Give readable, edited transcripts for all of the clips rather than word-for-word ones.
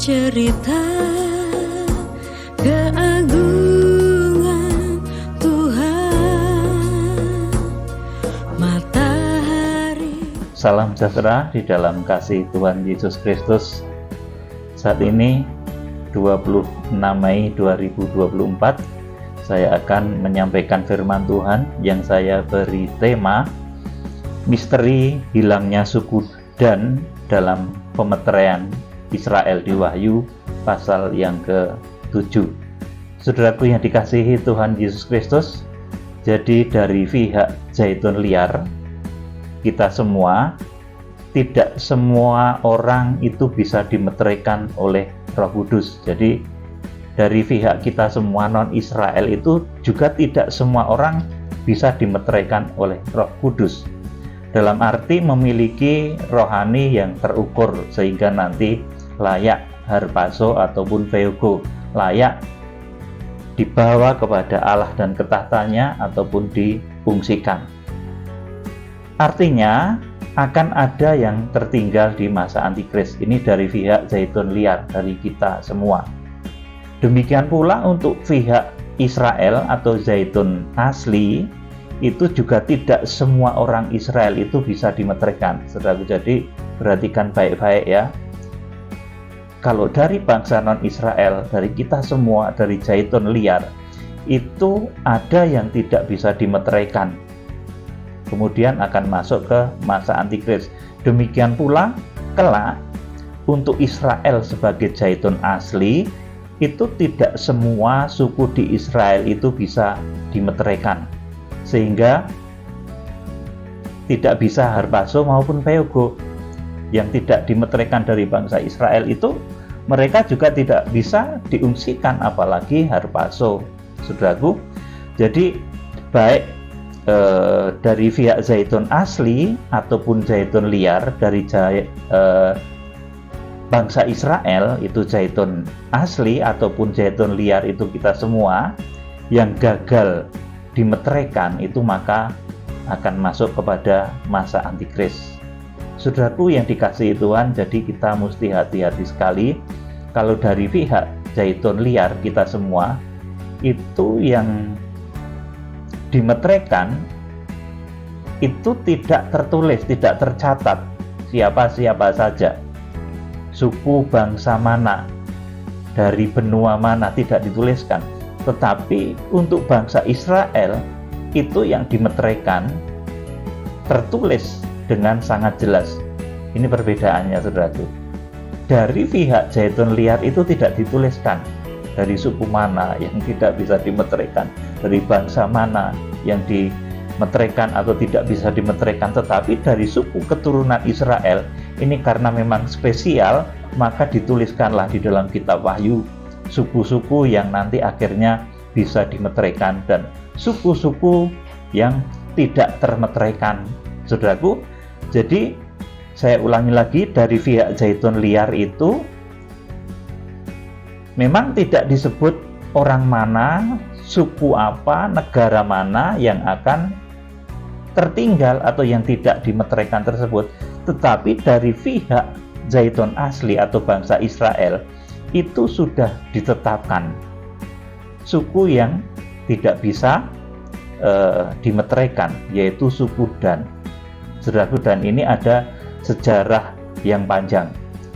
cerita keagungan Tuhan. Matahari. Salam sejahtera di dalam kasih Tuhan Yesus Kristus. Saat ini 26 Mei 2024, saya akan menyampaikan firman Tuhan yang saya beri tema misteri hilangnya suku Dan dalam pemeteraian Israel di Wahyu pasal yang ke-7. Saudaraku yang dikasihi Tuhan Yesus Kristus, jadi dari pihak Zaitun Liar, kita semua, tidak semua orang itu bisa dimeteraikan oleh Roh Kudus. Jadi dari pihak kita semua non-Israel itu juga tidak semua orang bisa dimeteraikan oleh Roh Kudus. Dalam arti memiliki rohani yang terukur sehingga nanti layak harpazo ataupun theogo, layak dibawa kepada Allah dan ketahtanya ataupun difungsikan. Artinya akan ada yang tertinggal di masa Antikris. Ini dari pihak Zaitun Liar, dari kita semua. Demikian pula untuk pihak Israel atau Zaitun asli, itu juga tidak semua orang Israel itu bisa dimeteraikan. Saudara, jadi perhatikan baik-baik ya. Kalau dari bangsa non-Israel, dari kita semua, dari Zaitun Liar, itu ada yang tidak bisa dimeteraikan. Kemudian akan masuk ke masa Antikris. Demikian pula kelak untuk Israel sebagai Zaitun asli, itu tidak semua suku di Israel itu bisa dimeteraikan, sehingga tidak bisa harpazo maupun theogo. Yang tidak dimeteraikan dari bangsa Israel itu mereka juga tidak bisa diungsikan, apalagi harpazo. Saudaraku, jadi baik dari pihak Zaitun asli ataupun Zaitun Liar, dari bangsa Israel itu Zaitun asli ataupun Zaitun Liar itu kita semua yang gagal dimeteraikan itu maka akan masuk kepada masa Antikris. Saudaraku yang dikasihi Tuhan, jadi kita mesti hati-hati sekali. Kalau dari pihak Zaitun Liar kita semua itu yang dimeteraikan itu tidak tertulis, tidak tercatat siapa-siapa saja, suku bangsa mana, dari benua mana, tidak dituliskan. Tetapi untuk bangsa Israel itu yang dimeteraikan tertulis dengan sangat jelas. Ini perbedaannya, saudaraku. Dari pihak Zaitun Liar itu tidak dituliskan dari suku mana yang tidak bisa dimeteraikan, dari bangsa mana yang dimeteraikan atau tidak bisa dimeteraikan. Tetapi dari suku keturunan Israel ini karena memang spesial, maka dituliskanlah di dalam kitab Wahyu suku-suku yang nanti akhirnya bisa dimeteraikan dan suku-suku yang tidak termeteraikan. Saudaraku, jadi saya ulangi lagi, dari pihak Zaitun Liar itu memang tidak disebut orang mana, suku apa, negara mana yang akan tertinggal atau yang tidak dimeteraikan tersebut. Tetapi dari pihak Zaitun asli atau bangsa Israel itu sudah ditetapkan suku yang tidak bisa dimeteraikan, yaitu suku Dan. Saudaraku, dan ini ada sejarah yang panjang.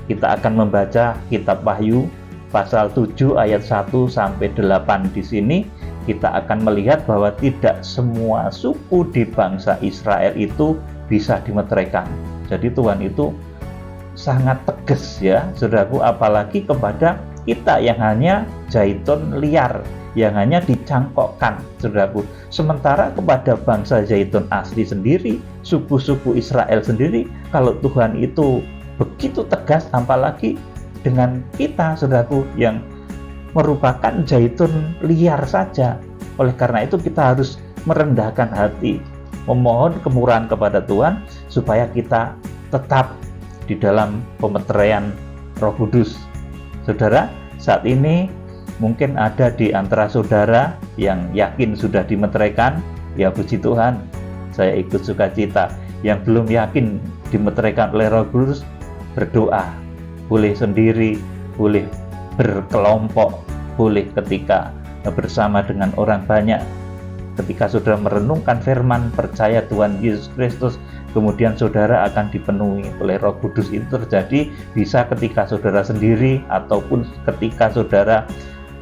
Kita akan membaca kitab Wahyu pasal 7 ayat 1 sampai 8. Di sini kita akan melihat bahwa tidak semua suku di bangsa Israel itu bisa dimeteraikan. Jadi Tuhan itu sangat tegas ya, saudaraku, apalagi kepada kita yang hanya Zaitun Liar, yang hanya dicangkokkan, saudaraku. Sementara kepada bangsa Zaitun asli sendiri, suku-suku Israel sendiri, kalau Tuhan itu begitu tegas, apalagi dengan kita, saudaraku, yang merupakan Zaitun Liar saja. Oleh karena itu kita harus merendahkan hati, memohon kemurahan kepada Tuhan supaya kita tetap di dalam pemeteraian Roh Kudus. Saudara, saat ini mungkin ada di antara saudara yang yakin sudah dimeteraikan, ya puji Tuhan, saya ikut sukacita. Yang belum yakin dimeteraikan oleh Roh Kudus, berdoa, boleh sendiri, boleh berkelompok, boleh ketika bersama dengan orang banyak. Ketika saudara merenungkan firman, percaya Tuhan Yesus Kristus, kemudian saudara akan dipenuhi oleh Roh Kudus. Itu terjadi bisa ketika saudara sendiri, ataupun ketika saudara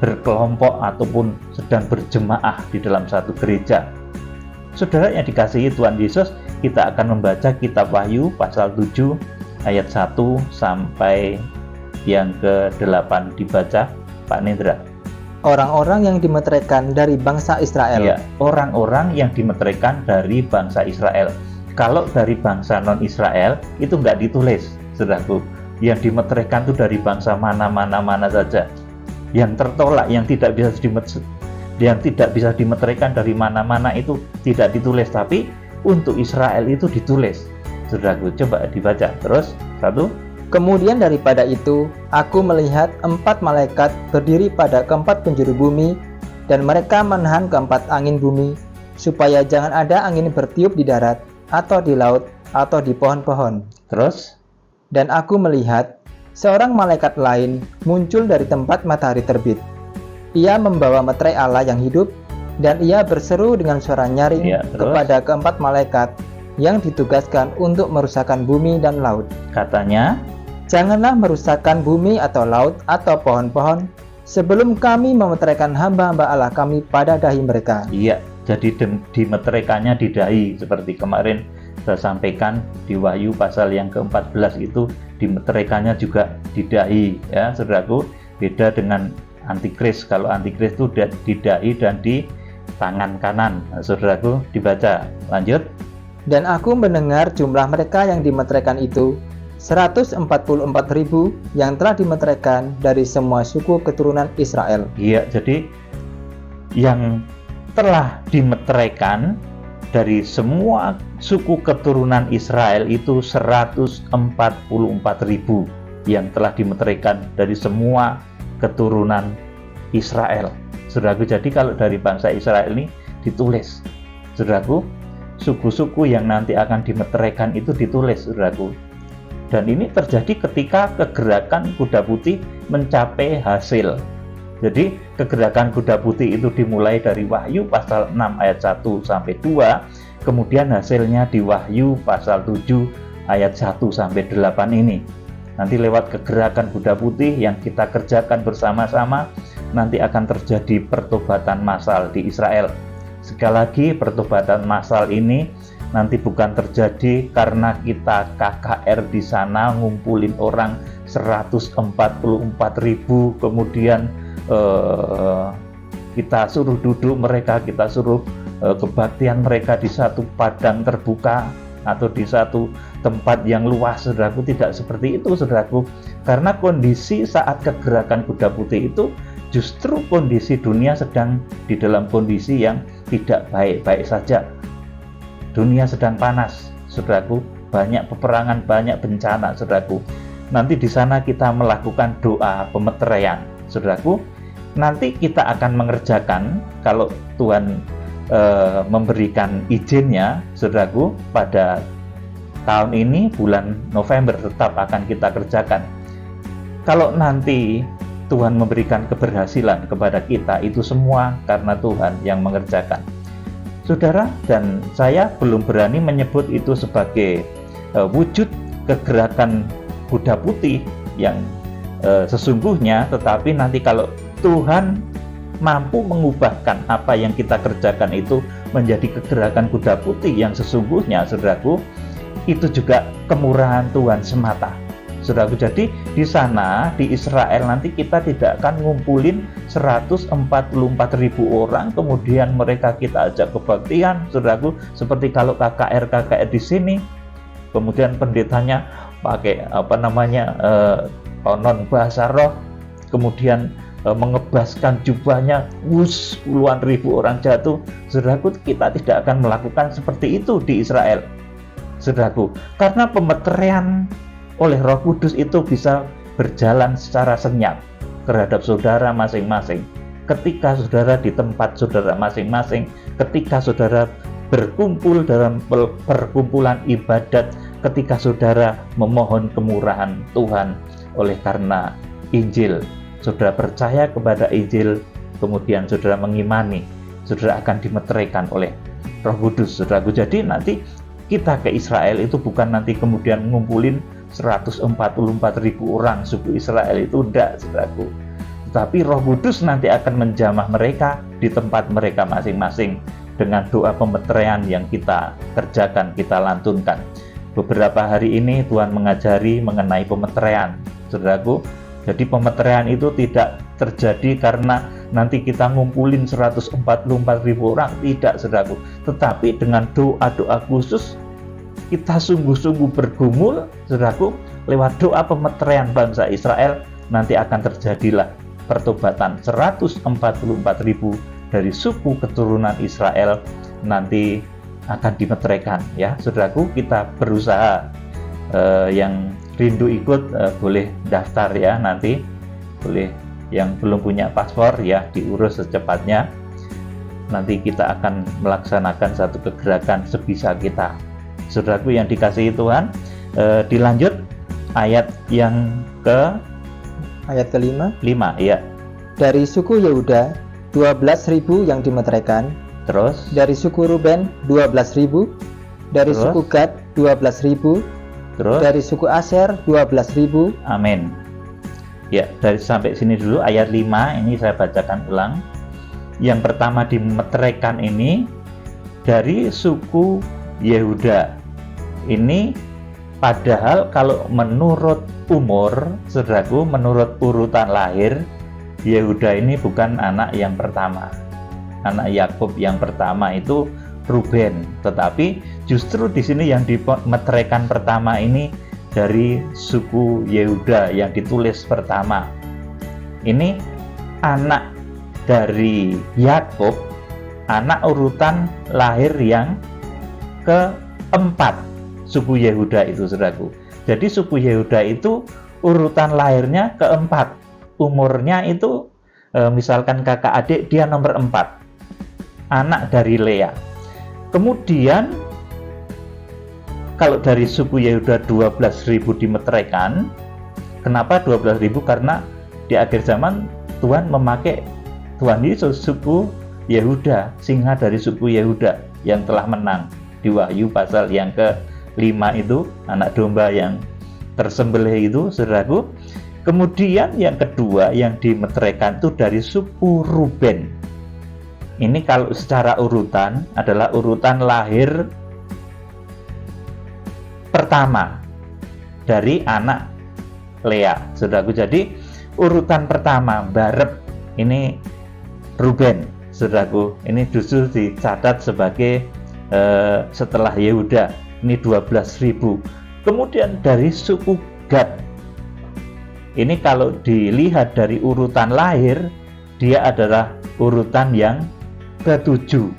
berkelompok, ataupun sedang berjemaah di dalam satu gereja. Saudara yang dikasihi Tuhan Yesus, kita akan membaca kitab Wahyu pasal 7 ayat 1 sampai yang ke-8. Dibaca Pak Nendra. Orang-orang yang dimeteraikan dari bangsa Israel. Ya, orang-orang yang dimeteraikan dari bangsa Israel. Kalau dari bangsa non-Israel itu nggak ditulis, saudaraku. Yang dimeteraikan itu dari bangsa mana saja. Yang tertolak, yang tidak bisa dimeteraikan dari mana-mana itu tidak ditulis, tapi untuk Israel itu ditulis. Saudaraku, coba dibaca terus. 1. Kemudian daripada itu, aku melihat 4 malaikat berdiri pada keempat penjuru bumi, dan mereka menahan keempat angin bumi, supaya jangan ada angin bertiup di darat, atau di laut, atau di pohon-pohon. Terus? Dan aku melihat seorang malaikat lain muncul dari tempat matahari terbit. Ia membawa meterai Allah yang hidup, dan ia berseru dengan suara nyaring kepada keempat malaikat yang ditugaskan untuk merusakkan bumi dan laut. Katanya, janganlah merusakkan bumi atau laut atau pohon-pohon sebelum kami memeteraikan hamba-hamba Allah kami pada dahi mereka. Iya, jadi dimeteraikannya di dahi, seperti kemarin saya sampaikan di Wahyu pasal yang ke-14 itu dimeteraikannya juga di dahi, ya saudaraku. Beda dengan antikris. Kalau antikris itu di dahi dan di tangan kanan. Nah, saudaraku, dibaca. Lanjut. Dan aku mendengar jumlah mereka yang dimeteraikan itu 144.000 yang telah dimeteraikan dari semua suku keturunan Israel. Iya, jadi yang telah dimeteraikan dari semua suku keturunan Israel itu 144.000 yang telah dimeteraikan dari semua keturunan Israel. Saudaraku, jadi kalau dari bangsa Israel ini ditulis, saudaraku, suku-suku yang nanti akan dimeteraikan itu ditulis, saudaraku. Dan ini terjadi ketika kegerakan kuda putih mencapai hasil. Jadi kegerakan kuda putih itu dimulai dari Wahyu pasal 6 ayat 1 sampai 2, kemudian hasilnya di Wahyu pasal 7 ayat 1 sampai 8 ini. Nanti lewat kegerakan kuda putih yang kita kerjakan bersama-sama, nanti akan terjadi pertobatan massal di Israel. Sekali lagi, pertobatan massal ini nanti bukan terjadi karena kita KKR di sana ngumpulin orang 144.000, kemudian kita suruh duduk mereka, kita suruh kebaktian mereka di satu padang terbuka atau di satu tempat yang luas, saudaraku. Tidak seperti itu, saudaraku. Karena kondisi saat kegerakan kuda putih itu justru kondisi dunia sedang di dalam kondisi yang tidak baik-baik saja. Dunia sedang panas, saudaraku, banyak peperangan, banyak bencana, saudaraku. Nanti di sana kita melakukan doa pemeteraian, saudaraku. Nanti kita akan mengerjakan, kalau Tuhan memberikan izinnya, saudaraku, pada tahun ini bulan November tetap akan kita kerjakan. Kalau nanti Tuhan memberikan keberhasilan kepada kita, itu semua karena Tuhan yang mengerjakan. Saudara dan saya belum berani menyebut itu sebagai wujud kegerakan kuda putih yang sesungguhnya, tetapi nanti kalau Tuhan mampu mengubahkan apa yang kita kerjakan itu menjadi kegerakan kuda putih yang sesungguhnya, saudaraku, itu juga kemurahan Tuhan semata. Saudaraku, jadi di sana di Israel nanti kita tidak akan ngumpulin 144.000 orang kemudian mereka kita ajak kebaktian, saudaraku, seperti kalau KKR di sini, kemudian pendetanya pakai konon bahasa roh, kemudian mengebaskan jubahnya, puluhan ribu orang jatuh. Saudaraku, kita tidak akan melakukan seperti itu di Israel, saudaraku, karena pemeteraian oleh Roh Kudus itu bisa berjalan secara senyap terhadap saudara masing-masing. Ketika saudara di tempat saudara masing-masing, ketika saudara berkumpul dalam perkumpulan ibadat, ketika saudara memohon kemurahan Tuhan oleh karena Injil, saudara percaya kepada Injil, kemudian saudara mengimani, saudara akan dimeteraikan oleh Roh Kudus, saudaraku. Jadi nanti kita ke Israel itu bukan nanti kemudian ngumpulin 144.000 orang suku Israel, itu enggak, saudaraku. Tetapi Roh Kudus nanti akan menjamah mereka di tempat mereka masing-masing dengan doa pemeteraian yang kita kerjakan, kita lantunkan. Beberapa hari ini Tuhan mengajari mengenai pemeteraian, saudaraku. Jadi pemeteraian itu tidak terjadi karena nanti kita ngumpulin 144.000 orang, tidak, saudaraku. Tetapi dengan doa-doa khusus, kita sungguh-sungguh bergumul, saudaraku, lewat doa pemeteraian bangsa Israel, nanti akan terjadilah pertobatan 144.000 dari suku keturunan Israel nanti akan dimeteraikan, ya, saudaraku. Kita berusaha, yang rindu ikut boleh daftar, ya, nanti boleh, yang belum punya paspor ya diurus secepatnya. Nanti kita akan melaksanakan satu kegerakan sebisa kita, saudaraku yang dikasihi Tuhan. Dilanjut ayat yang kelima. Ya. Dari suku Yehuda 12.000 yang dimeteraikan. Terus dari suku Ruben 12.000, dari suku Gad 12.000, terus dari suku Aser 12.000. Amin. Ya, dari sampai sini dulu ayat 5 ini saya bacakan ulang. Yang pertama dimeteraikan ini dari suku Yehuda. Ini padahal kalau menurut umur, saudaraku, menurut urutan lahir, Yehuda ini bukan anak yang pertama. Anak Yakub yang pertama itu Ruben, tetapi justru di sini yang dimeteraikan pertama ini dari suku Yehuda yang ditulis pertama. Ini anak dari Yakub, anak urutan lahir yang keempat suku Yehuda itu, saudaraku. Jadi suku Yehuda itu urutan lahirnya keempat, umurnya itu misalkan kakak adik, dia nomor 4, anak dari Lea. Kemudian kalau dari suku Yehuda 12.000 dimeteraikan. Kenapa 12.000? Karena di akhir zaman Tuhan memakai Tuhan Yesus suku Yehuda, singa dari suku Yehuda yang telah menang di Wahyu pasal yang ke-5 itu, anak domba yang tersembelih itu, saudaraku. Kemudian yang kedua yang dimeteraikan itu dari suku Ruben. Ini kalau secara urutan adalah urutan lahir pertama dari anak Lea, saudaraku. Jadi urutan pertama barep ini Ruben, saudaraku. Ini justru dicatat sebagai setelah Yehuda, ini 12.000. Kemudian dari suku Gad, ini kalau dilihat dari urutan lahir, dia adalah urutan yang ke-7,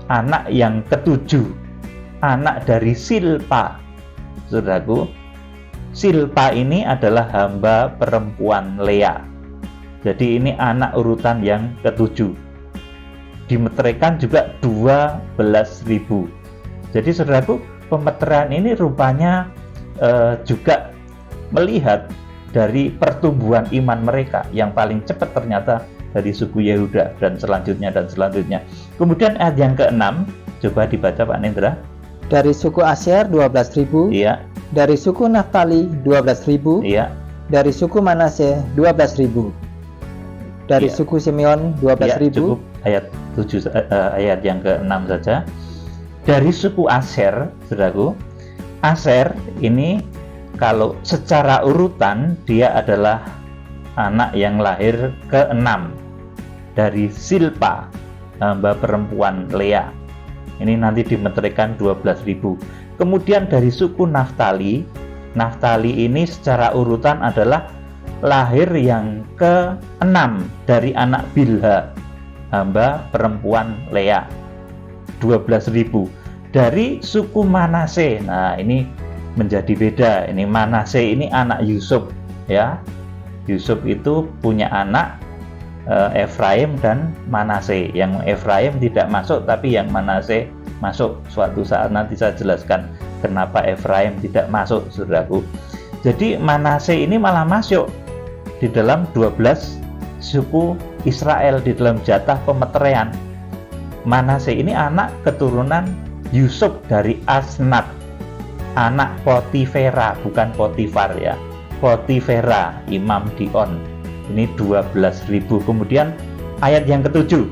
anak yang ke-7, anak dari Silpa, saudaraku. Silpa ini adalah hamba perempuan Lea. Jadi ini anak urutan yang ke-7. Dimeteraikan juga 12.000. Jadi saudaraku, pemeteraian ini rupanya juga melihat dari pertumbuhan iman mereka yang paling cepat ternyata dari suku Yehuda dan selanjutnya. Kemudian ayat yang ke-6 coba dibaca Pak Nendra. Dari suku Aser 12.000. Iya. Dari suku Naftali 12.000. Iya. Dari suku Manase 12.000. Dari iya. suku Simeon 12.000. Cukup ayat 7, ayat yang ke-6 saja. Dari suku Aser, saudaraku, Aser ini kalau secara urutan dia adalah anak yang lahir ke-6 dari Silpa, hamba perempuan Lea. Ini nanti dimeteraikan 12.000. Kemudian dari suku Naftali, Naftali ini secara urutan adalah lahir yang ke-6 dari anak Bilha, hamba perempuan Lea, 12.000. Dari suku Manase, nah ini menjadi beda. Ini Manase ini anak Yusuf, ya. Yusuf itu punya anak Efraim dan Manase. Yang Efraim tidak masuk, tapi yang Manase masuk. Suatu saat nanti saya jelaskan kenapa Efraim tidak masuk, saudaraku. Jadi Manase ini malah masuk di dalam 12 suku Israel di dalam jatah pemeteraian. Manase ini anak keturunan Yusuf dari Asnat, anak Potifera, bukan Potifar ya, Potifera, Imam Dion. Ini 12.000. Kemudian ayat yang ketujuh,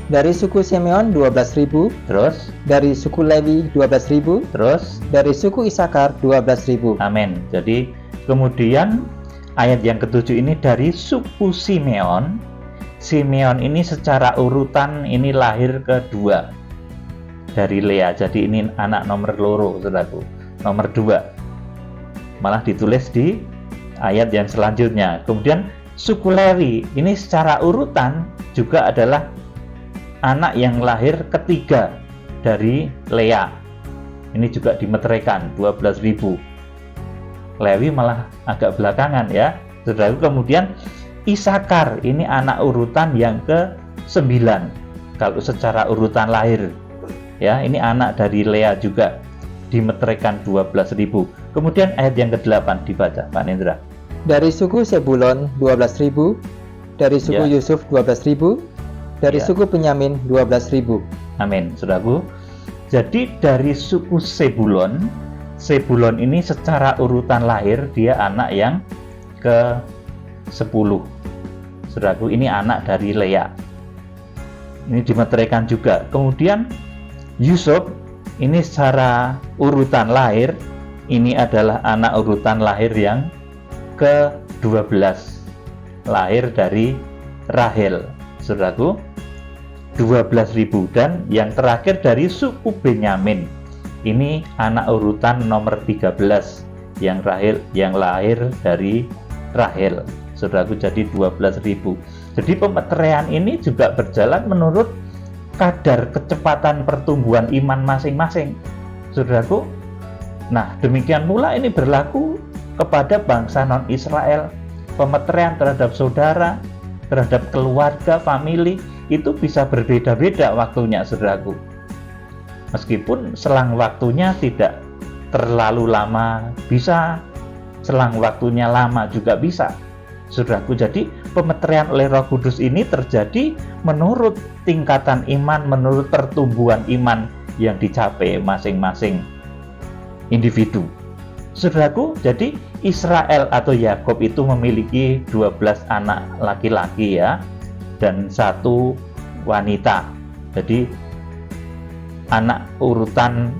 dari suku Simeon 12.000, terus dari suku Lewi 12.000, terus dari suku Isakar 12.000. amin. Jadi kemudian ayat yang ketujuh ini dari suku Simeon. Simeon ini secara urutan ini lahir kedua dari Lea. Jadi ini anak nomor loro, saudaraku, nomor 2. Malah ditulis di ayat yang selanjutnya. Kemudian suku Lewi ini secara urutan juga adalah anak yang lahir ketiga dari Lea. Ini juga dimeteraikan 12.000. Lewi malah agak belakangan ya, saudaraku. Kemudian Isakar ini anak urutan yang ke-9 kalau secara urutan lahir ya. Ini anak dari Lea juga dimeteraikan 12.000. Kemudian ayat yang ke-8 dibaca Pak Nendra. Dari suku Sebulon 12.000, dari suku Yusuf 12.000, dari suku Benyamin 12.000. Amin, saudaraku. Jadi dari suku Sebulon ini secara urutan lahir dia anak yang ke-10. Saudaraku, ini anak dari Lea. Ini dimeteraikan juga. Kemudian Yusuf ini secara urutan lahir ini adalah anak urutan lahir yang ke-12. Lahir dari Rahel. Saudaraku, 12.000. Dan yang terakhir dari suku Benyamin. Ini anak urutan nomor 13 yang lahir dari Rahel. Saudaraku, jadi 12.000. Jadi pemeteraian ini juga berjalan menurut kadar kecepatan pertumbuhan iman masing-masing, saudaraku. Nah, demikian pula ini berlaku kepada bangsa non-Israel. Pemeteraian terhadap saudara, terhadap keluarga, famili itu bisa berbeda-beda waktunya, saudaraku. Meskipun selang waktunya tidak terlalu lama, bisa selang waktunya lama juga bisa, saudaraku. Jadi pemeteraian oleh Roh Kudus ini terjadi menurut tingkatan iman, menurut pertumbuhan iman yang dicapai masing-masing individu, saudaraku. Jadi Israel atau Yakub itu memiliki 12 anak laki-laki ya, dan 1 wanita. Jadi anak urutan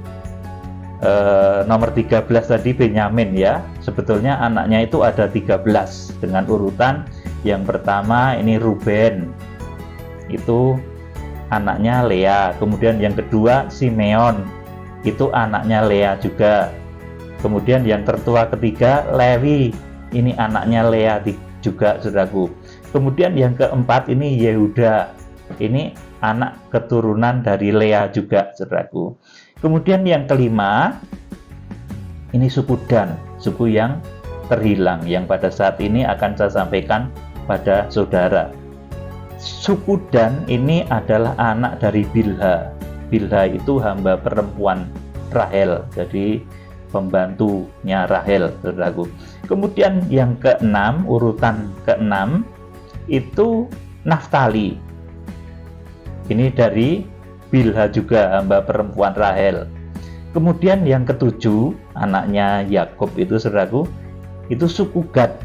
nomor 13 tadi Benyamin ya, sebetulnya anaknya itu ada 13 dengan urutan. Yang pertama ini Ruben, itu anaknya Lea. Kemudian yang kedua Simeon, itu anaknya Lea juga. Kemudian yang tertua ketiga Lewi, ini anaknya Lea juga, saudaraku. Kemudian yang keempat ini Yehuda, ini anak keturunan dari Lea juga, saudaraku. Kemudian yang kelima ini suku Dan, suku yang terhilang, yang pada saat ini akan saya sampaikan pada saudara. Suku Dan ini adalah anak dari Bilha. Bilha itu hamba perempuan Rahel, jadi pembantunya Rahel, saudaraku. Kemudian yang keenam, urutan keenam itu Naftali. Ini dari Bilha juga, hamba perempuan Rahel. Kemudian yang ketujuh, anaknya Yakub itu, saudaraku, itu suku Gad.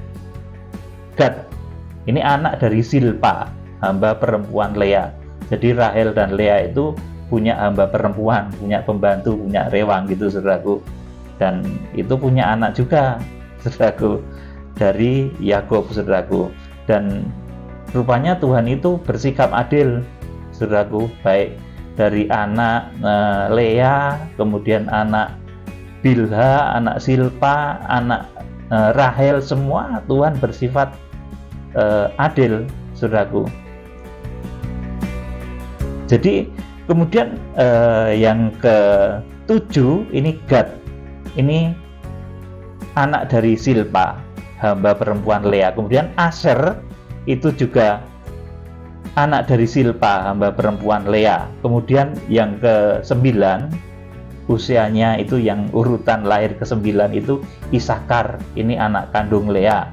Gad ini anak dari Silpa, hamba perempuan Lea. Jadi Rahel dan Lea itu punya hamba perempuan, punya pembantu, punya rewang gitu, saudaraku. Dan itu punya anak juga, saudaraku, dari Yakub, saudaraku. Dan rupanya Tuhan itu bersikap adil, saudaraku, baik dari anak Lea, kemudian anak Bilha, anak Silpa, anak Rahel, semua Tuhan bersifat adil, saudaraku. Jadi kemudian yang ke-7 ini Gad, ini anak dari Silpa, hamba perempuan Lea. Kemudian Aser itu juga anak dari Silpa, hamba perempuan Lea. Kemudian yang ke-9 usianya itu yang urutan lahir ke-9 itu Isakar, ini anak kandung Lea.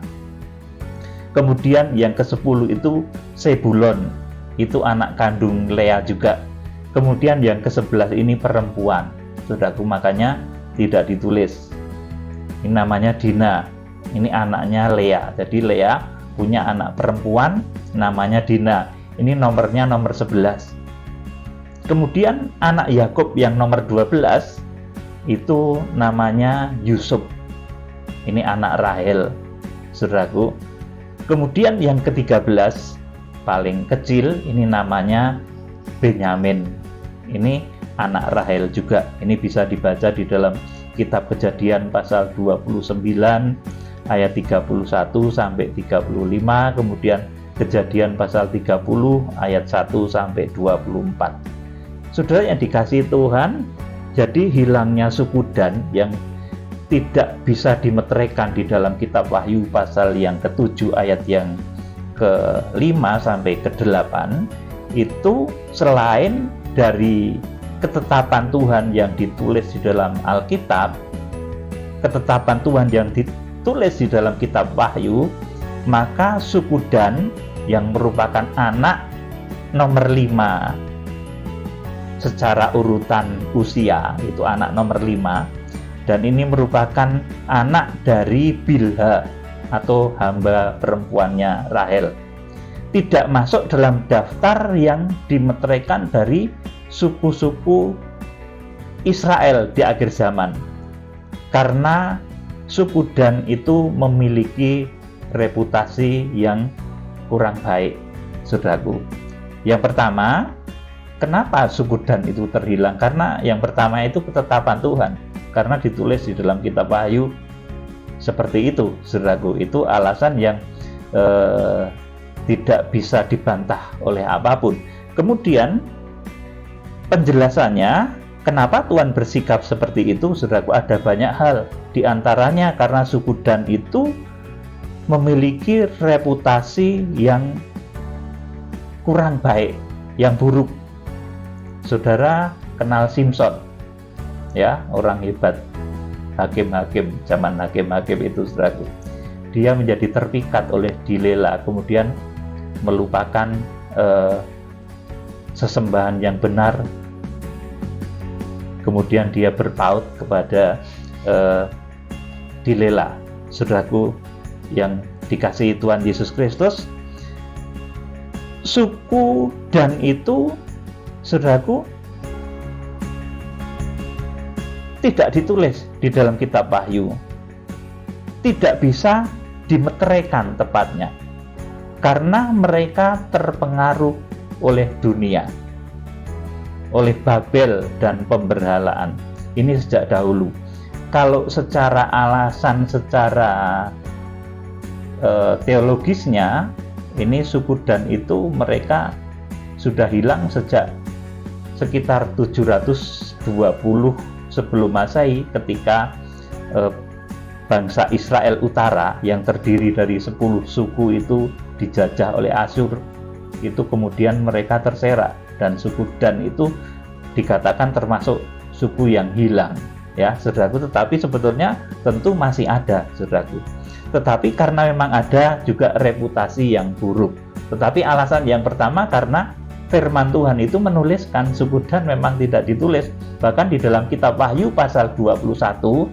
Kemudian yang ke-10 itu Sebulon, itu anak kandung Lea juga. Kemudian yang ke-11 ini perempuan, saudaraku, makanya tidak ditulis. Ini namanya Dina, ini anaknya Lea. Jadi Lea punya anak perempuan namanya Dina, ini nomornya nomor 11. Kemudian anak Yakub yang nomor 12 itu namanya Yusuf, ini anak Rahel, saudaraku. Kemudian yang ke-13 paling kecil ini namanya Benyamin, ini anak Rahel juga. Ini bisa dibaca di dalam kitab Kejadian pasal 29 ayat 31 sampai 35, kemudian Kejadian pasal 30 ayat 1 sampai 24. Saudara yang dikasihi Tuhan, jadi hilangnya suku Dan yang tidak bisa dimeteraikan di dalam kitab Wahyu pasal yang ke-7 ayat yang ke-5 sampai ke-8 itu selain dari ketetapan Tuhan yang ditulis di dalam Alkitab, ketetapan Tuhan yang ditulis di dalam kitab Wahyu, maka suku Dan yang merupakan anak nomor 5 secara urutan usia, itu anak nomor 5, dan ini merupakan anak dari Bilha atau hamba perempuannya Rahel, tidak masuk dalam daftar yang dimeteraikan dari suku-suku Israel di akhir zaman, karena suku Dan itu memiliki reputasi yang kurang baik, saudaraku. Yang pertama, kenapa suku Dan itu terhilang? Karena yang pertama itu ketetapan Tuhan, karena ditulis di dalam kitab Wahyu seperti itu, saudaraku. Itu alasan yang tidak bisa dibantah oleh apapun. Kemudian penjelasannya kenapa Tuhan bersikap seperti itu, saudaraku, ada banyak hal. Di antaranya karena suku Dan itu memiliki reputasi yang kurang baik, yang buruk. Saudara kenal Simson, ya, orang hebat, hakim-hakim, zaman hakim-hakim itu, saudaraku. Dia menjadi terpikat oleh Dilela, kemudian melupakan sesembahan yang benar. Kemudian dia berpaut kepada Dilela. Saudaraku yang dikasihi Tuhan Yesus Kristus, suku Dan itu, saudaraku, tidak ditulis di dalam kitab Wahyu, tidak bisa dimeteraikan tepatnya, karena mereka terpengaruh oleh dunia, oleh Babel dan pemberhalaan. Ini sejak dahulu. Kalau secara alasan, secara teologisnya, ini suku Dan itu mereka sudah hilang sejak sekitar 720 sebelum Masehi, ketika bangsa Israel Utara yang terdiri dari 10 suku itu dijajah oleh Asyur. Itu kemudian mereka terserak, dan suku Dan itu dikatakan termasuk suku yang hilang, ya, saudaraku. Tetapi sebetulnya tentu masih ada, saudaraku. Tetapi karena memang ada juga reputasi yang buruk. Tetapi alasan yang pertama karena firman Tuhan itu menuliskan suku Dan memang tidak ditulis. Bahkan di dalam kitab Wahyu pasal 21,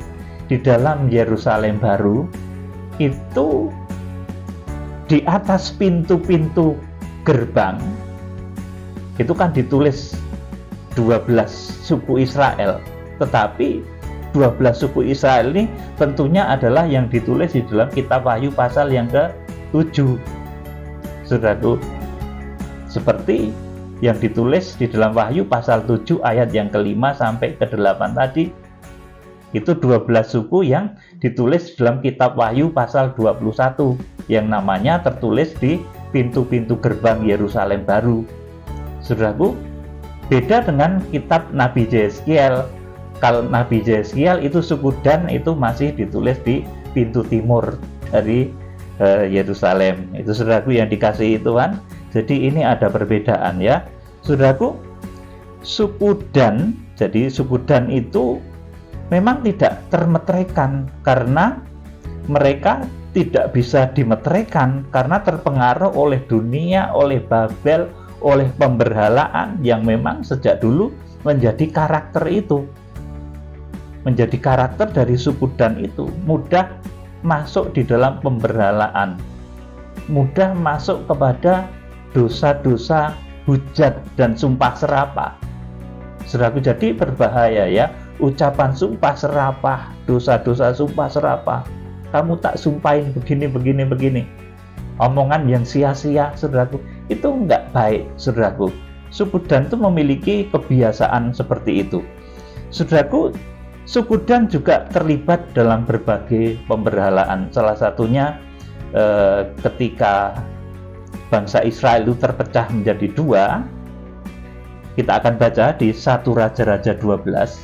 di dalam Yerusalem baru, itu di atas pintu-pintu gerbang itu kan ditulis 12 suku Israel. Tetapi 12 suku Israel ini tentunya adalah yang ditulis di dalam kitab Wahyu pasal yang ke-7, saudaraku. Seperti yang ditulis di dalam Wahyu pasal 7 ayat yang ke-5 sampai ke-8 tadi. Itu 12 suku yang ditulis di dalam kitab Wahyu pasal 21, yang namanya tertulis di pintu-pintu gerbang Yerusalem baru. Saudaraku, beda dengan kitab Nabi Yeskiel. Kalau Nabi Yeskiel itu suku Dan itu masih ditulis di pintu timur dari Yerusalem. Itu, saudaraku yang dikasihi Tuhan. Jadi ini ada perbedaan, ya, saudaraku. Suku Dan, jadi suku Dan itu memang tidak termeteraikan karena mereka tidak bisa dimeteraikan karena terpengaruh oleh dunia, oleh Babel, oleh pemberhalaan yang memang sejak dulu menjadi karakter itu. Menjadi karakter dari suku Dan itu, mudah masuk di dalam pemberhalaan, mudah masuk kepada dosa-dosa hujat dan sumpah serapah. Saudaraku, jadi berbahaya ya, ucapan sumpah serapah, dosa-dosa sumpah serapah. Kamu tak sumpahin begini. Omongan yang sia-sia, saudaraku, itu enggak baik, saudaraku. Suku Dan itu memiliki kebiasaan seperti itu. Saudaraku, suku Dan juga terlibat dalam berbagai pemberhalaan. Salah satunya ketika bangsa Israel itu terpecah menjadi dua, kita akan baca di 1 Raja-Raja 12.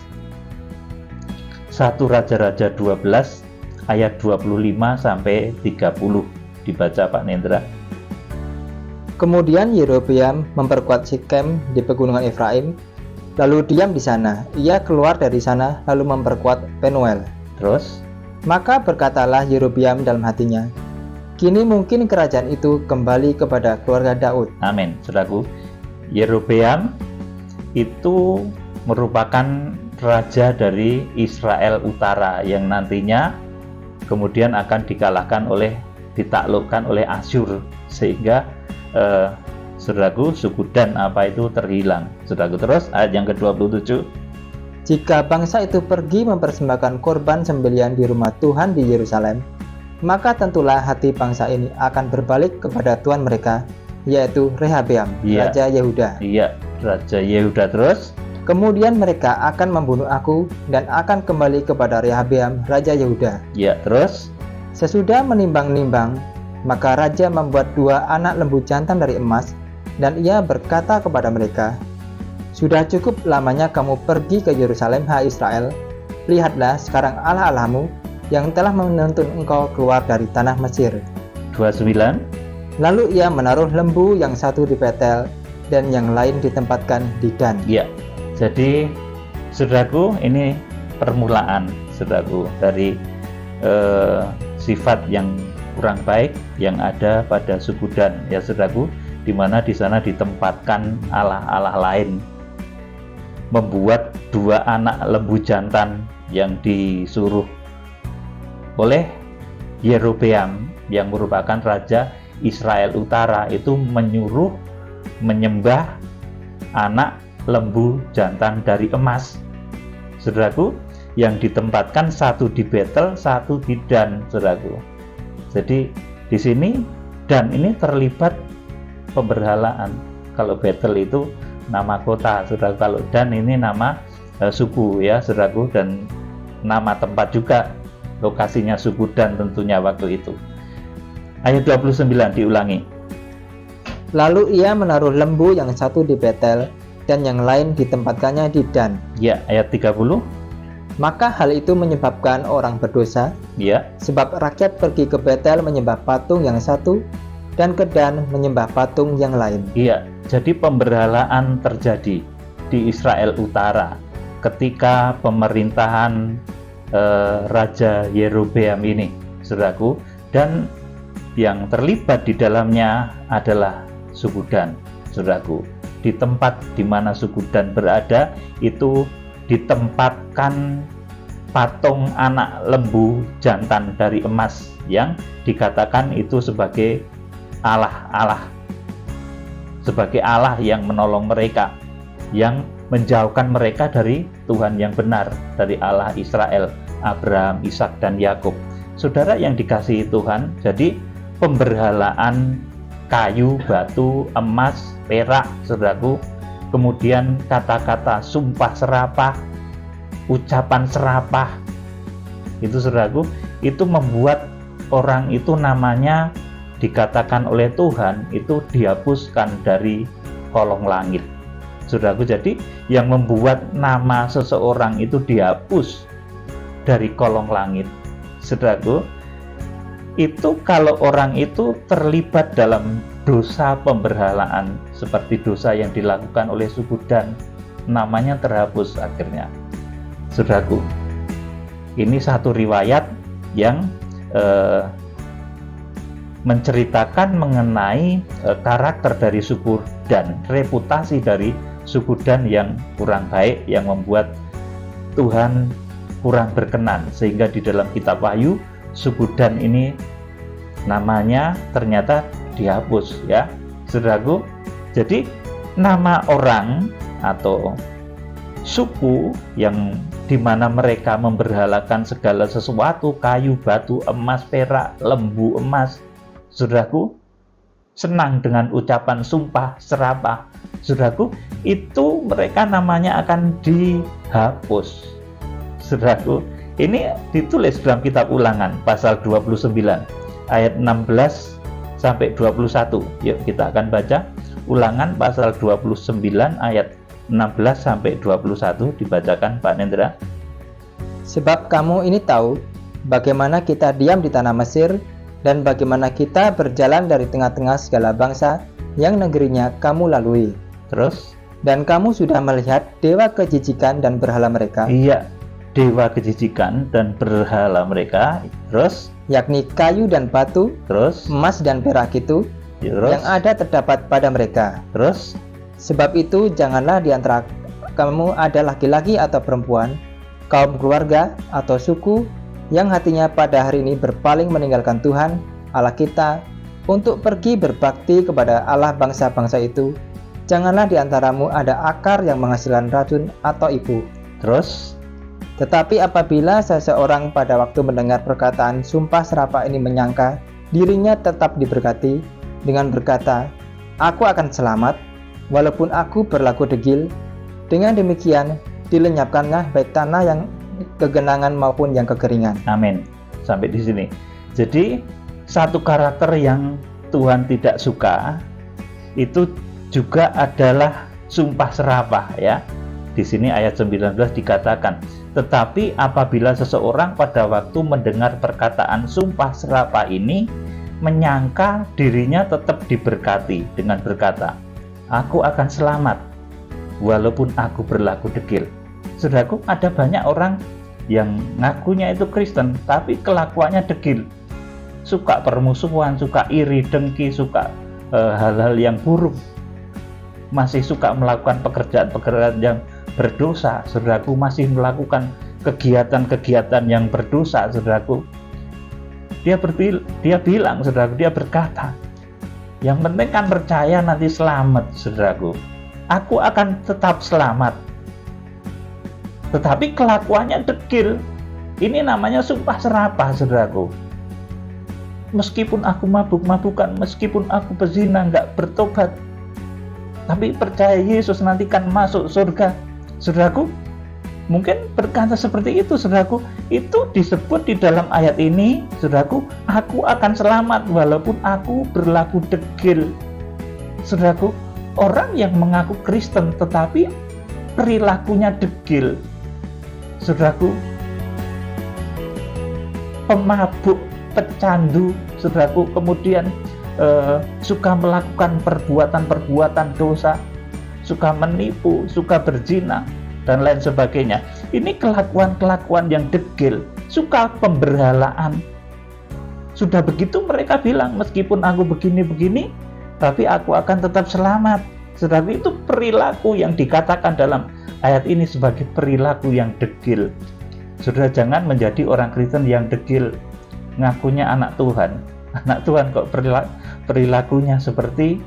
1 Raja-Raja 12 ayat 25 sampai 30. Dibaca Pak Nendra. Kemudian Yerobeam memperkuat Sikem di pegunungan Efraim, lalu diam di sana. Ia keluar dari sana lalu memperkuat Penuel. Terus? Maka berkatalah Yerobeam dalam hatinya, kini mungkin kerajaan itu kembali kepada keluarga Daud. Amin. Saudaraku, Yerobeam itu merupakan raja dari Israel Utara yang nantinya kemudian akan ditaklukkan oleh Asyur, sehingga saudaraku, suku Dan apa itu terhilang. Saudaraku, terus ayat yang ke-27. Jika bangsa itu pergi mempersembahkan korban sembelihan di rumah Tuhan di Yerusalem, maka tentulah hati bangsa ini akan berbalik kepada Tuhan mereka, yaitu Rehabeam, Raja Yehuda. Iya, Raja Yehuda. Terus? Kemudian mereka akan membunuh aku dan akan kembali kepada Rehabeam, Raja Yehuda. Iya, terus? Sesudah menimbang-nimbang, maka raja membuat 2 anak lembu jantan dari emas, dan ia berkata kepada mereka, sudah cukup lamanya kamu pergi ke Yerusalem, hai Israel. Lihatlah sekarang Allah-Allahmu yang telah menuntun engkau keluar dari tanah Mesir. 29. Lalu ia menaruh lembu yang satu di Betel dan yang lain ditempatkan di Dan. Iya, jadi saudaraku, ini permulaan saudaraku dari sifat yang kurang baik yang ada pada suku Dan, ya saudaraku, di mana di sana ditempatkan Allah-Allah lain, membuat 2 anak lembu jantan yang disuruh oleh Yerobeam yang merupakan raja Israel Utara itu menyuruh menyembah anak lembu jantan dari emas, saudaraku, yang ditempatkan satu di Betel, satu di Dan, saudaraku. Jadi di sini Dan ini terlibat pemberhalaan. Kalau Betel itu nama kota, saudaraku. Kalau Dan ini nama suku, ya saudaraku, dan nama tempat juga, lokasinya suku Dan tentunya waktu itu. Ayat 29 diulangi. Lalu ia menaruh lembu yang satu di Betel dan yang lain ditempatkannya di Dan. Ya, ayat 30. Maka hal itu menyebabkan orang berdosa, ya, sebab rakyat pergi ke Betel menyembah patung yang satu dan ke Dan menyembah patung yang lain. Iya, jadi pemberhalaan terjadi di Israel Utara ketika pemerintahan Raja Yerobeam ini, saudaraku, dan yang terlibat di dalamnya adalah suku Dan, saudaraku. Di tempat di mana suku Dan berada itu ditempatkan patung anak lembu jantan dari emas yang dikatakan itu sebagai Allah-Allah, sebagai Allah yang menolong mereka, yang menjauhkan mereka dari Tuhan yang benar, dari Allah Israel, Abraham, Ishak, dan Yakub. Saudara yang dikasihi Tuhan, jadi pemberhalaan kayu, batu, emas, perak, saudaraku, kemudian kata-kata sumpah serapah, ucapan serapah, itu saudaraku, itu membuat orang itu namanya dikatakan oleh Tuhan itu dihapuskan dari kolong langit, saudaraku. Jadi yang membuat nama seseorang itu dihapus dari kolong langit, saudaraku, itu kalau orang itu terlibat dalam dosa pemberhalaan seperti dosa yang dilakukan oleh suku Dan, namanya terhapus akhirnya, saudaraku. Ini satu riwayat yang menceritakan mengenai karakter dari suku Dan, reputasi dari suku Dan yang kurang baik, yang membuat Tuhan kurang berkenan, sehingga di dalam kitab Wahyu suku Dan ini namanya ternyata dihapus, ya saudaraku. Jadi nama orang atau suku yang dimana mereka memberhalakan segala sesuatu, kayu, batu, emas, perak, lembu, emas, saudaraku, senang dengan ucapan sumpah serapah, saudaraku, itu mereka namanya akan dihapus. Saudaraku, ini ditulis dalam kitab Ulangan pasal 29 ayat 16 sampai 21. Yuk kita akan baca Ulangan pasal 29 ayat 16 sampai 21, dibacakan Pak Nendra. Sebab kamu ini tahu bagaimana kita diam di tanah Mesir, dan bagaimana kita berjalan dari tengah-tengah segala bangsa yang negerinya kamu lalui. Terus? Dan kamu sudah melihat dewa kejijikan dan berhala mereka. Iya, dewa kejijikan dan berhala mereka. Terus? Yakni kayu dan batu, terus emas dan perak itu, terus, yang ada terdapat pada mereka. Terus? Sebab itu janganlah di antara kamu ada laki-laki atau perempuan, kaum keluarga atau suku yang hatinya pada hari ini berpaling meninggalkan Tuhan Allah kita untuk pergi berbakti kepada Allah bangsa-bangsa itu. Janganlah di antaramu ada akar yang menghasilkan racun atau ibu. Terus? Tetapi apabila seseorang pada waktu mendengar perkataan sumpah serapah ini menyangka dirinya tetap diberkati dengan berkata, aku akan selamat walaupun aku berlaku degil, dengan demikian dilenyapkanlah baik tanah yang kegenangan maupun yang kekeringan. Amin. Sampai di sini. Jadi satu karakter yang Tuhan tidak suka itu juga adalah sumpah serapah, ya. Di sini ayat 19 dikatakan, tetapi apabila seseorang pada waktu mendengar perkataan sumpah serapah ini menyangka dirinya tetap diberkati dengan berkata, aku akan selamat walaupun aku berlaku degil. Saudaraku, ada banyak orang yang ngakunya itu Kristen tapi kelakuannya degil, suka permusuhan, suka iri, dengki, suka hal-hal yang buruk, masih suka melakukan pekerjaan-pekerjaan yang berdosa. Saudaraku, masih melakukan kegiatan-kegiatan yang berdosa. Saudaraku, dia bilang, saudaraku, dia berkata, yang penting kan percaya nanti selamat. Saudaraku, aku akan tetap selamat, tetapi kelakuannya degil. Ini namanya sumpah serapah, saudaraku. Meskipun aku mabuk-mabukan, meskipun aku berzina, nggak bertobat, tapi percaya Yesus nanti kan masuk surga. Saudaraku, mungkin berkata seperti itu, saudaraku. Itu disebut di dalam ayat ini, saudaraku, aku akan selamat walaupun aku berlaku degil. Saudaraku, orang yang mengaku Kristen tetapi perilakunya degil, saudaraku, pemabuk, pecandu, saudaraku, kemudian suka melakukan perbuatan-perbuatan dosa, suka menipu, suka berzina, dan lain sebagainya. Ini kelakuan-kelakuan yang degil, suka pemberhalaan. Sudah begitu mereka bilang, meskipun aku begini-begini, tapi aku akan tetap selamat. Saudara, itu perilaku yang dikatakan dalam ayat ini sebagai perilaku yang degil. Saudara, jangan menjadi orang Kristen yang degil, ngakunya anak Tuhan. Anak Tuhan kok perilakunya seperti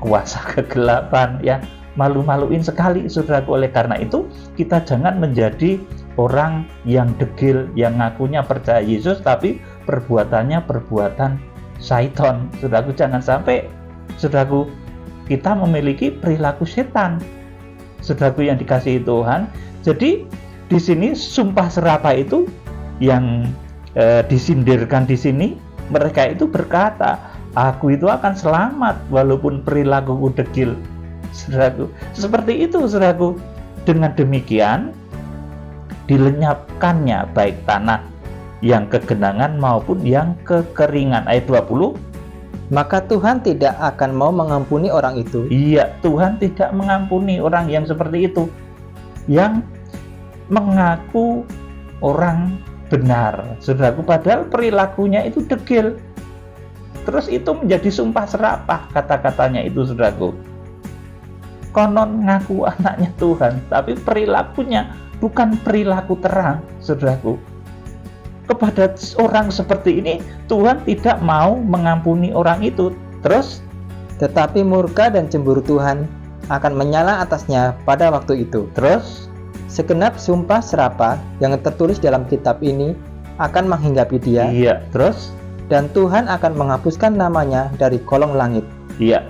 kuasa kegelapan, ya, malu-maluin sekali, saudaraku. Oleh karena itu, kita jangan menjadi orang yang degil, yang ngakunya percaya Yesus tapi perbuatannya perbuatan syaitan. Saudaraku, jangan sampai, saudaraku, kita memiliki perilaku setan. Saudaraku yang dikasihi Tuhan. Jadi di sini sumpah serapah itu yang disindirkan di sini, mereka itu berkata, aku itu akan selamat walaupun perilakuku degil. Saudaraku, seperti itu, saudaraku. Dengan demikian dilenyapkannya baik tanah yang kegenangan maupun yang kekeringan. Ayat 20, maka Tuhan tidak akan mau mengampuni orang itu. Iya, Tuhan tidak mengampuni orang yang seperti itu, yang mengaku orang benar, saudaraku, padahal perilakunya itu degil. Terus itu menjadi sumpah serapah kata-katanya itu, saudaraku. Konon ngaku anaknya Tuhan, tapi perilakunya bukan perilaku terang, saudaraku. Kepada orang seperti ini, Tuhan tidak mau mengampuni orang itu. Terus, tetapi murka dan cemburu Tuhan akan menyala atasnya pada waktu itu. Terus, segenap sumpah serapah yang tertulis dalam kitab ini akan menghinggapi dia. Iya, terus? Dan Tuhan akan menghapuskan namanya dari kolong langit. Iya,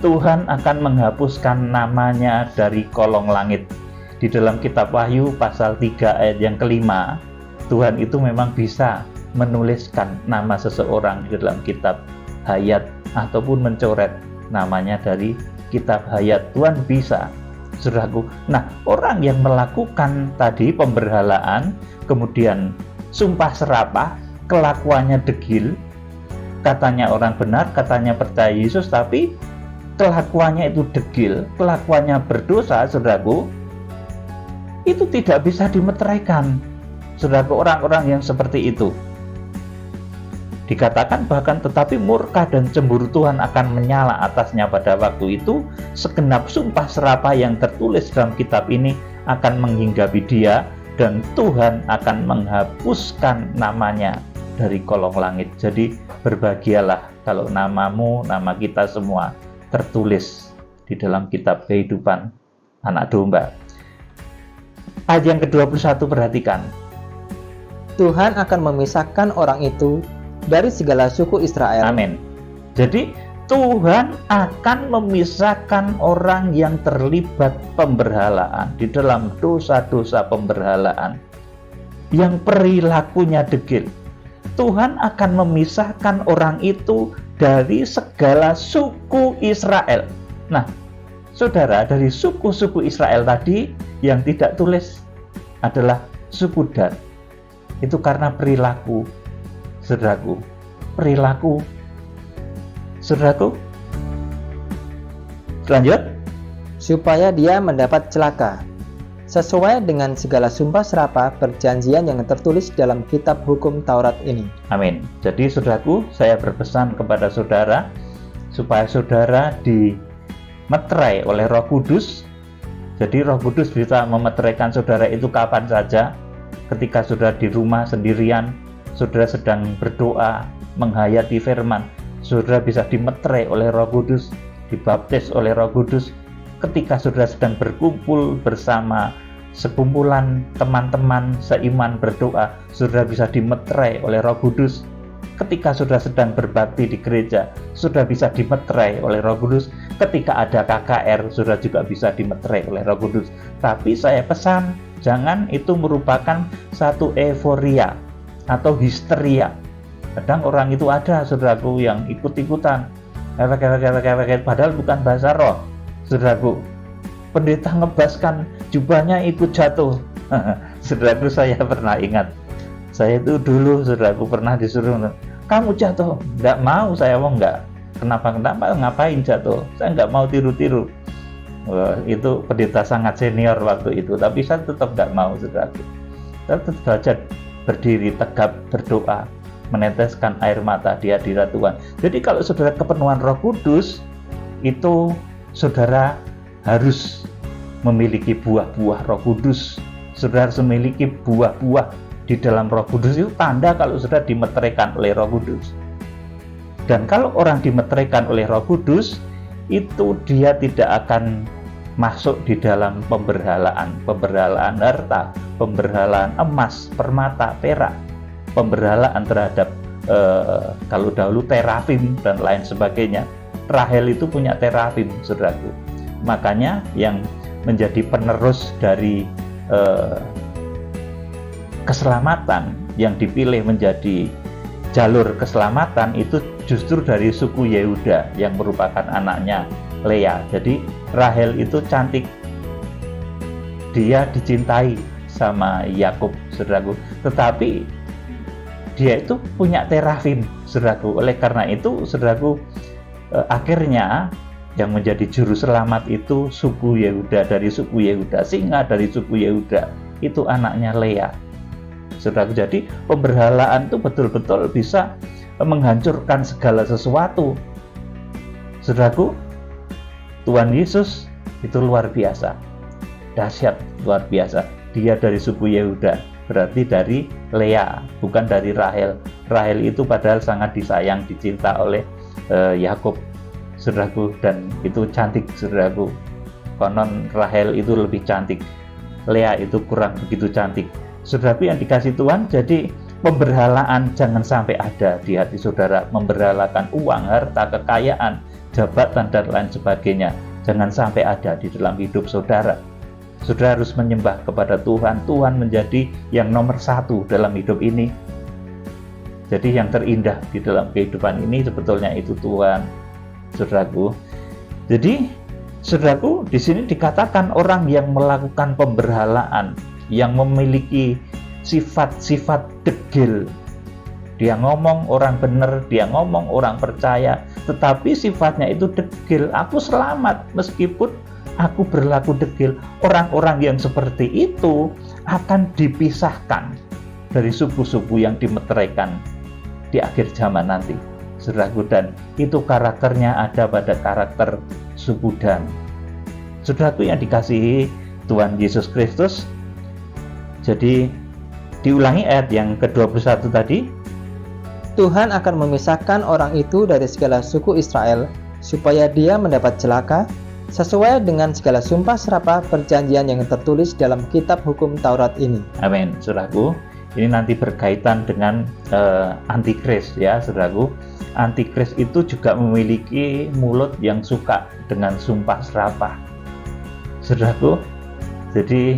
Tuhan akan menghapuskan namanya dari kolong langit. Di dalam kitab Wahyu pasal 3 ayat yang kelima, Tuhan itu memang bisa menuliskan nama seseorang di dalam kitab hayat ataupun mencoret namanya dari kitab hayat. Tuhan bisa, saudaraku. Nah, orang yang melakukan tadi pemberhalaan, kemudian sumpah serapah, kelakuannya degil, katanya orang benar, katanya percaya Yesus, tapi kelakuannya itu degil, kelakuannya berdosa, saudaraku, itu tidak bisa dimeteraikan, saudaraku. Orang-orang yang seperti itu dikatakan bahkan tetapi murka dan cemburu Tuhan akan menyala atasnya pada waktu itu. Segenap sumpah serapah yang tertulis dalam kitab ini akan menghinggapi dia, dan Tuhan akan menghapuskan namanya dari kolong langit. Jadi berbahagialah kalau namamu, nama kita semua tertulis di dalam kitab kehidupan anak domba. Ayat yang ke-21, perhatikan. Tuhan akan memisahkan orang itu dari segala suku Israel. Amin. Jadi Tuhan akan memisahkan orang yang terlibat pemberhalaan, di dalam dosa-dosa pemberhalaan, yang perilakunya degil. Tuhan akan memisahkan orang itu dari segala suku Israel. Nah, saudara, dari suku-suku Israel tadi yang tidak tulis adalah suku Dan. Itu karena perilaku, saudaraku. Perilaku, saudaraku. Lanjut. Supaya dia mendapat celaka, sesuai dengan segala sumpah serapah perjanjian yang tertulis dalam kitab hukum Taurat ini. Amin. Jadi saudaraku, saya berpesan kepada saudara supaya saudara dimeterai oleh Roh Kudus. Jadi Roh Kudus bisa memeteraikan saudara itu kapan saja. Ketika saudara di rumah sendirian, saudara sedang berdoa, menghayati firman, saudara bisa dimeterai oleh Roh Kudus, dibaptis oleh Roh Kudus. Ketika saudara sedang berkumpul bersama sekumpulan teman-teman seiman berdoa, saudara bisa dimeterai oleh Roh Kudus. Ketika saudara sedang berbakti di gereja, saudara bisa dimeterai oleh Roh Kudus. Ketika ada KKR, saudara juga bisa dimeterai oleh Roh Kudus. Tapi saya pesan, jangan itu merupakan satu euforia atau histeria. Kadang orang itu ada, saudaraku, yang ikut-ikutan, padahal bukan bahasa roh. Saudaraku, pendeta ngebaskan jubahnya ikut jatuh. Saudaraku, saya pernah ingat, saya itu dulu, saudaraku, pernah disuruh, kamu jatuh. Nggak mau, saya mau nggak. Kenapa, ngapain jatuh? Saya nggak mau tiru-tiru. Itu pendeta sangat senior waktu itu, tapi saya tetap nggak mau, saudaraku. Saya tetap baca, berdiri tegap, berdoa, meneteskan air mata di hadirat Tuhan. Jadi kalau saudara kepenuhan Roh Kudus, itu saudara harus memiliki buah-buah Roh Kudus. Saudara harus memiliki buah-buah di dalam Roh Kudus. Itu tanda kalau saudara dimeteraikan oleh Roh Kudus. Dan kalau orang dimeteraikan oleh Roh Kudus, itu dia tidak akan masuk di dalam pemberhalaan harta, pemberhalaan emas, permata, perak, pemberhalaan terhadap kalau dahulu terafim dan lain sebagainya. Rahel itu punya terafim, saudaraku. Makanya yang menjadi penerus dari keselamatan, yang dipilih menjadi jalur keselamatan, itu justru dari suku Yehuda yang merupakan anaknya Lea. Jadi Rahel itu cantik, dia dicintai sama Yakub, saudaraku. Tetapi dia itu punya terafim, saudaraku. Oleh karena itu, saudaraku, akhirnya yang menjadi juru selamat itu suku Yehuda, dari suku Yehuda, singa dari suku Yehuda, itu anaknya Lea. Saudaraku, jadi pemberhalaan itu betul-betul bisa menghancurkan segala sesuatu. Saudaraku, Tuhan Yesus itu luar biasa, dahsyat, luar biasa. Dia dari suku Yehuda, berarti dari Lea, bukan dari Rahel. Rahel itu padahal sangat disayang, dicinta oleh Yakub, saudaraku, dan itu cantik, saudaraku. Konon Rahel itu lebih cantik, Lea itu kurang begitu cantik. Saudaraku yang dikasih Tuhan, jadi pemberhalaan jangan sampai ada di hati saudara. Memberhalakan uang, harta, kekayaan, jabatan, dan lain sebagainya, jangan sampai ada di dalam hidup saudara. Saudara harus menyembah kepada Tuhan. Tuhan menjadi yang nomor satu dalam hidup ini. Jadi yang terindah di dalam kehidupan ini sebetulnya itu Tuhan, saudaraku. Jadi saudaraku, di sini dikatakan orang yang melakukan pemberhalaan, yang memiliki sifat-sifat degil. Dia ngomong orang benar, dia ngomong orang percaya, tetapi sifatnya itu degil. Aku selamat meskipun aku berlaku degil. Orang-orang yang seperti itu akan dipisahkan dari suku-suku yang dimeteraikan di akhir zaman nanti, saudaraku. Dan itu karakternya ada pada karakter suku Dan. Saudaraku yang dikasihi Tuhan Yesus Kristus, jadi diulangi ayat yang ke-21 tadi. Tuhan akan memisahkan orang itu dari segala suku Israel, supaya dia mendapat celaka, sesuai dengan segala sumpah serapah perjanjian yang tertulis dalam kitab hukum Taurat ini. Amin, saudaraku. Ini nanti berkaitan dengan antikris, ya, saudaraku. Antikris itu juga memiliki mulut yang suka dengan sumpah serapah, saudaraku. Jadi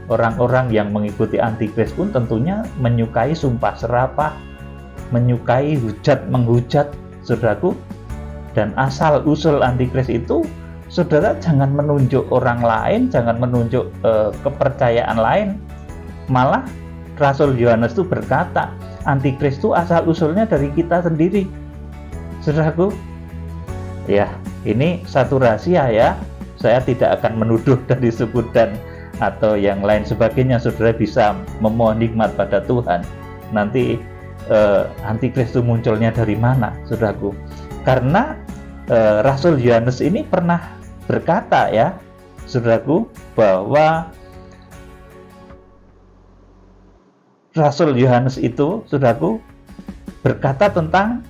orang-orang yang mengikuti antikris pun tentunya menyukai sumpah serapah, menyukai hujat menghujat, saudaraku. Dan asal usul antikris itu, saudara jangan menunjuk orang lain, jangan menunjuk kepercayaan lain. Malah Rasul Yohanes itu berkata, antikris itu asal usulnya dari kita sendiri, saudaraku. Ya, ini satu rahasia, ya. Saya tidak akan menuduh dari suku Dan atau yang lain sebagainya. Saudara bisa memohon nikmat pada Tuhan. Nanti antikris itu munculnya dari mana, saudaraku? Karena Rasul Yohanes ini pernah berkata, ya, saudaraku, bahwa Rasul Yohanes itu, saudaraku, berkata tentang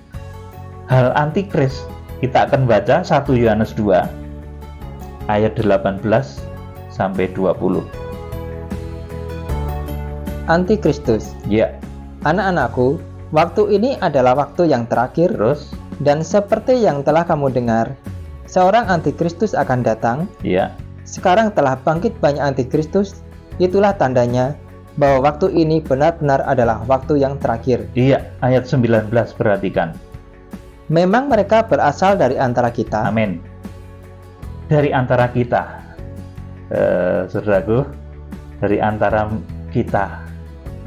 hal antikris. Kita akan baca 1 Yohanes 2 ayat 18 sampai 20. Antikristus. Ya. Anak-anakku, waktu ini adalah waktu yang terakhir. Terus? Dan seperti yang telah kamu dengar, seorang antikristus akan datang. Ya. Sekarang telah bangkit banyak antikristus. Itulah tandanya bahwa waktu ini benar-benar adalah waktu yang terakhir. Iya, ayat 19, perhatikan. Memang mereka berasal dari antara kita. Amin. Dari antara kita, saudaraku, dari antara kita.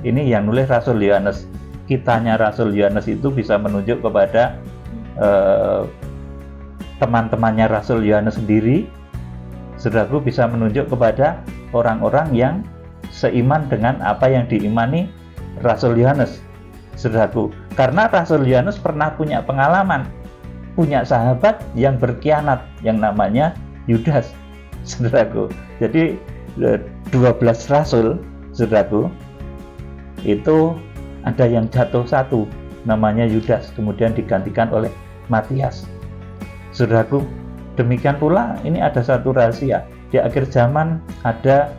Ini yang nulis Rasul Yohanes. Kitanya Rasul Yohanes itu bisa menunjuk kepada teman-temannya Rasul Yohanes sendiri. Saudaraku, bisa menunjuk kepada orang-orang yang seiman dengan apa yang diimani Rasul Yohanes, saudaraku. Karena Rasul Yohanes pernah punya pengalaman, punya sahabat yang berkhianat yang namanya Yudas, saudaraku. Jadi 12 rasul, saudaraku, itu ada yang jatuh satu, namanya Yudas, kemudian digantikan oleh Matias, saudaraku. Demikian pula ini ada satu rahasia. Di akhir zaman ada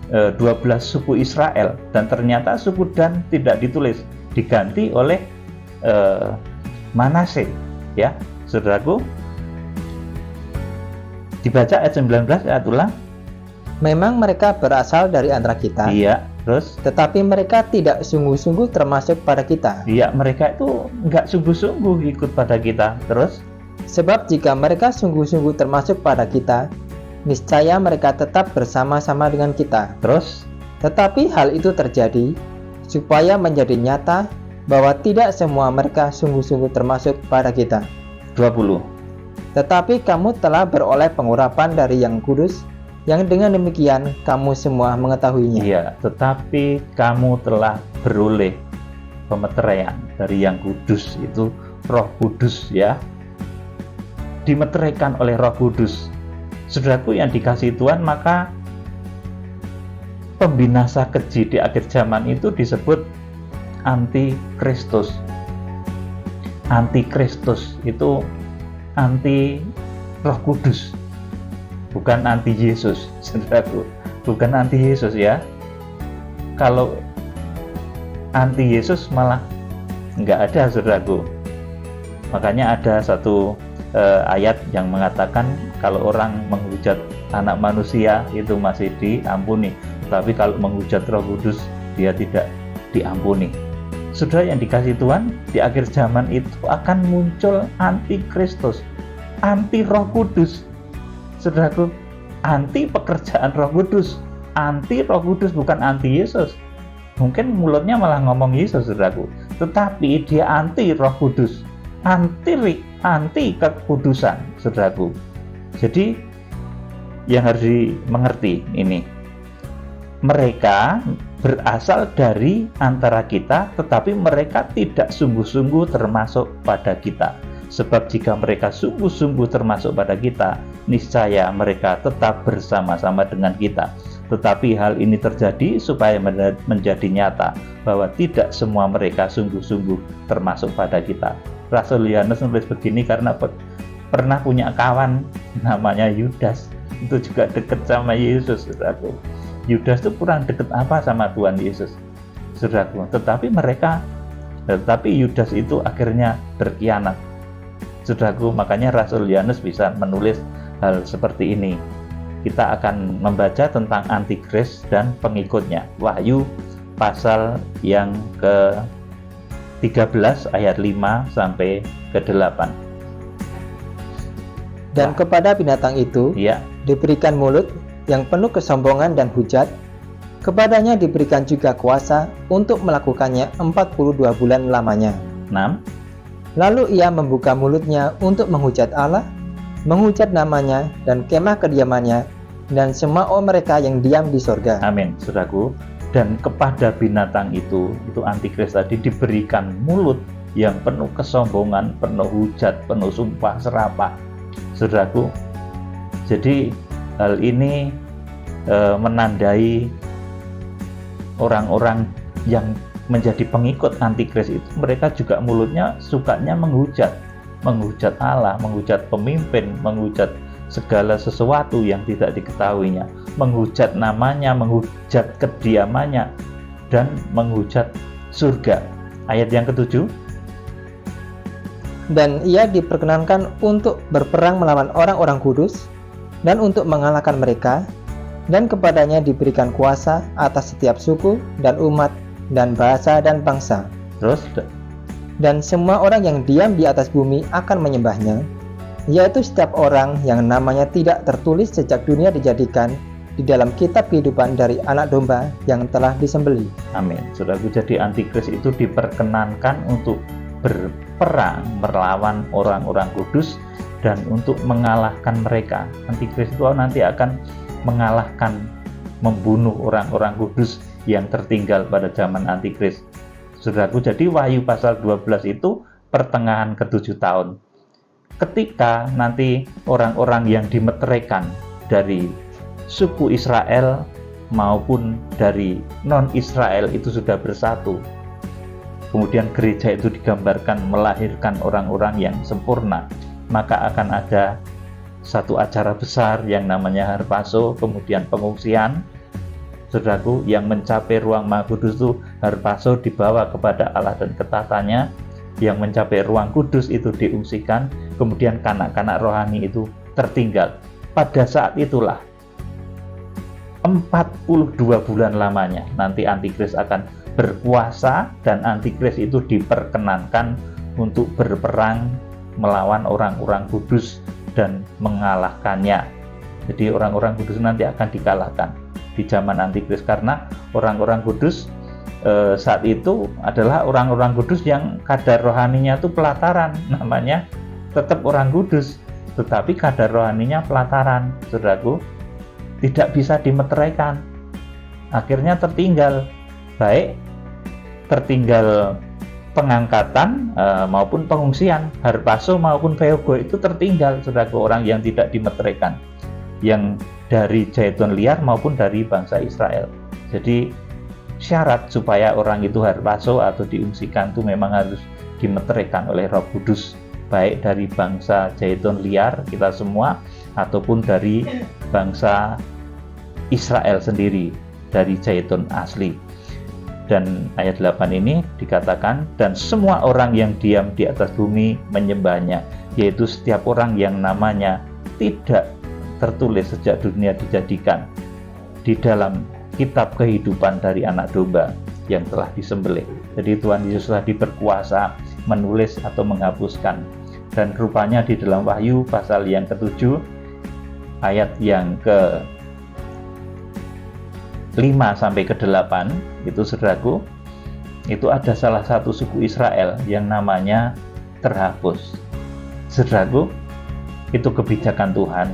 12 suku Israel, dan ternyata suku Dan tidak ditulis, diganti oleh Manase, ya, saudaraku. Dibaca ayat 19, ayat ulang. Memang mereka berasal dari antara kita. Iya, terus? Tetapi mereka tidak sungguh-sungguh termasuk pada kita. Iya, mereka itu nggak sungguh-sungguh ikut pada kita. Terus? Sebab jika mereka sungguh-sungguh termasuk pada kita, niscaya mereka tetap bersama-sama dengan kita. Terus? Tetapi hal itu terjadi supaya menjadi nyata bahwa tidak semua mereka sungguh-sungguh termasuk pada kita. 20. Tetapi kamu telah beroleh pengurapan dari Yang Kudus, yang dengan demikian kamu semua mengetahuinya. Iya, tetapi kamu telah beroleh pemeteraian dari Yang Kudus, itu Roh Kudus ya, dimeteraikan oleh Roh Kudus. Saudaraku yang dikasihi Tuhan, maka pembinasa keji di akhir zaman itu disebut antikristus. Antikristus itu anti Roh Kudus, bukan anti Yesus, saudaraku, bukan anti Yesus ya. Kalau anti Yesus malah nggak ada, saudaraku. Makanya ada satu ayat yang mengatakan kalau orang menghujat anak manusia itu masih diampuni, tapi kalau menghujat Roh Kudus dia tidak diampuni. Saudara yang dikasihi Tuhan, di akhir zaman itu akan muncul antikristus, anti Roh Kudus. Saudaraku, anti pekerjaan Roh Kudus, anti Roh Kudus, bukan anti Yesus. Mungkin mulutnya malah ngomong Yesus, saudaraku, tetapi dia anti Roh Kudus, anti kekudusan, saudaraku. Jadi yang harus dimengerti ini, mereka berasal dari antara kita, tetapi mereka tidak sungguh-sungguh termasuk pada kita. Sebab jika mereka sungguh-sungguh termasuk pada kita, niscaya mereka tetap bersama-sama dengan kita. Tetapi hal ini terjadi supaya menjadi nyata bahwa tidak semua mereka sungguh-sungguh termasuk pada kita. Rasul Yohanes menulis begini karena pernah punya kawan namanya Yudas, itu juga dekat sama Yesus, saudaraku. Yudas itu kurang dekat apa sama Tuhan Yesus, saudaraku. Tetapi Yudas itu akhirnya berkhianat, saudaraku. Makanya Rasul Yohanes bisa menulis hal seperti ini. Kita akan membaca tentang antikris dan pengikutnya. Wahyu pasal yang ke-13 ayat 5 sampai ke-8. Dan kepada binatang itu diberikan mulut yang penuh kesombongan dan hujat. Kepadanya diberikan juga kuasa untuk melakukannya 42 bulan lamanya. 6. Lalu ia membuka mulutnya untuk menghujat Allah, menghujat namanya dan kemah kediamannya, dan semua mereka yang diam di sorga. Amin, saudaraku. Dan kepada binatang itu antikris tadi, diberikan mulut yang penuh kesombongan, penuh hujat, penuh sumpah serapah, saudaraku. Jadi hal ini menandai orang-orang yang menjadi pengikut antikris itu, mereka juga mulutnya sukanya menghujat Allah, menghujat pemimpin, menghujat segala sesuatu yang tidak diketahuinya, menghujat namanya, menghujat kediamannya, dan menghujat surga. Ayat yang ke-7. Dan ia diperkenankan untuk berperang melawan orang-orang kudus dan untuk mengalahkan mereka, dan kepadanya diberikan kuasa atas setiap suku dan umat dan bahasa dan bangsa. Terus, dan semua orang yang diam di atas bumi akan menyembahnya, yaitu setiap orang yang namanya tidak tertulis sejak dunia dijadikan di dalam kitab kehidupan dari anak domba yang telah disembelih. Amin. Saudaraku, jadi antikris itu diperkenankan untuk berperang melawan orang-orang kudus dan untuk mengalahkan mereka. Antikris itu nanti akan mengalahkan, membunuh orang-orang kudus yang tertinggal pada zaman antikris. Saudaraku, jadi Wahyu pasal 12 itu pertengahan ke-7 tahun. Ketika nanti orang-orang yang dimeteraikan dari suku Israel maupun dari non-Israel itu sudah bersatu. Kemudian gereja itu digambarkan melahirkan orang-orang yang sempurna. Maka akan ada satu acara besar yang namanya Harpazo, kemudian pengungsian. Saudaraku, yang mencapai ruang Maha Kudus itu Harpazo dibawa kepada Allah dan ketatannya. Yang mencapai ruang kudus itu diungsikan, kemudian kanak-kanak rohani itu tertinggal. Pada saat itulah 42 bulan lamanya nanti antikris akan berkuasa, dan antikris itu diperkenankan untuk berperang melawan orang-orang kudus dan mengalahkannya. Jadi orang-orang kudus nanti akan dikalahkan di zaman antikris, karena orang-orang kudus saat itu adalah orang-orang kudus yang kadar rohaninya itu pelataran, namanya tetap orang kudus, tetapi kadar rohaninya pelataran, saudaraku, tidak bisa dimeteraikan, akhirnya tertinggal, baik tertinggal pengangkatan maupun pengungsian, harpaso maupun feogo itu tertinggal, saudaraku, orang yang tidak dimeteraikan, yang dari jahitan liar maupun dari bangsa Israel. Jadi syarat supaya orang itu harpaso atau diungsikan itu memang harus dimeteraikan oleh Roh Kudus, baik dari bangsa jahitan liar kita semua ataupun dari bangsa Israel sendiri, dari jahitan asli. Dan ayat 8 ini dikatakan, dan semua orang yang diam di atas bumi menyembahnya, yaitu setiap orang yang namanya tidak tertulis sejak dunia dijadikan di dalam kitab kehidupan dari anak domba yang telah disembelih. Jadi Tuhan Yesus telah berkuasa menulis atau menghapuskan. Dan rupanya di dalam Wahyu pasal yang ke-7 ayat yang ke-5 sampai ke-8 itu, saudaraku, itu ada salah satu suku Israel yang namanya terhapus. Saudaraku, itu kebijakan Tuhan,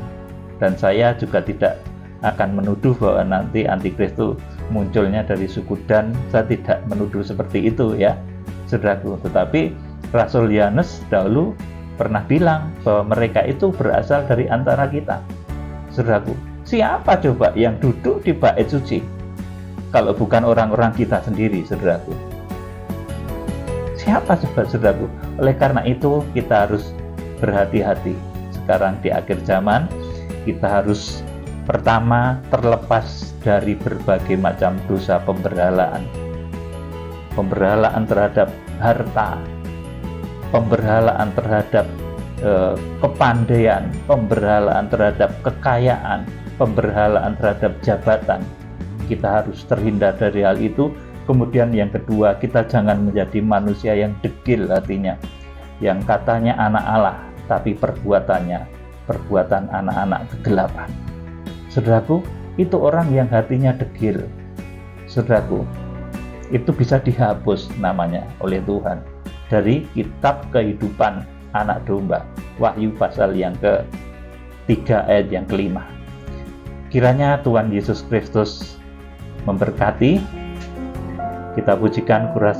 dan saya juga tidak akan menuduh bahwa nanti antikristus munculnya dari suku Dan. Saya tidak menuduh seperti itu ya, saudaraku. Tetapi Rasul Yohanes dahulu pernah bilang bahwa mereka itu berasal dari antara kita. Saudaraku, siapa coba yang duduk di bait suci kalau bukan orang-orang kita sendiri, saudaraku? Siapa coba, saudaraku? Oleh karena itu kita harus berhati-hati. Sekarang di akhir zaman kita harus pertama terlepas dari berbagai macam dosa pemberhalaan. Pemberhalaan terhadap harta, pemberhalaan terhadap kepandaian, pemberhalaan terhadap kekayaan, pemberhalaan terhadap jabatan. Kita harus terhindar dari hal itu. Kemudian yang kedua, kita jangan menjadi manusia yang degil hatinya, yang katanya anak Allah tapi perbuatannya perbuatan anak-anak kegelapan. Saudaraku, itu orang yang hatinya degil. Saudaraku, itu bisa dihapus namanya oleh Tuhan dari kitab kehidupan anak domba, Wahyu pasal yang ke-3 ayat yang ke-5. Kiranya Tuhan Yesus Kristus memberkati. Kita pujikan kuras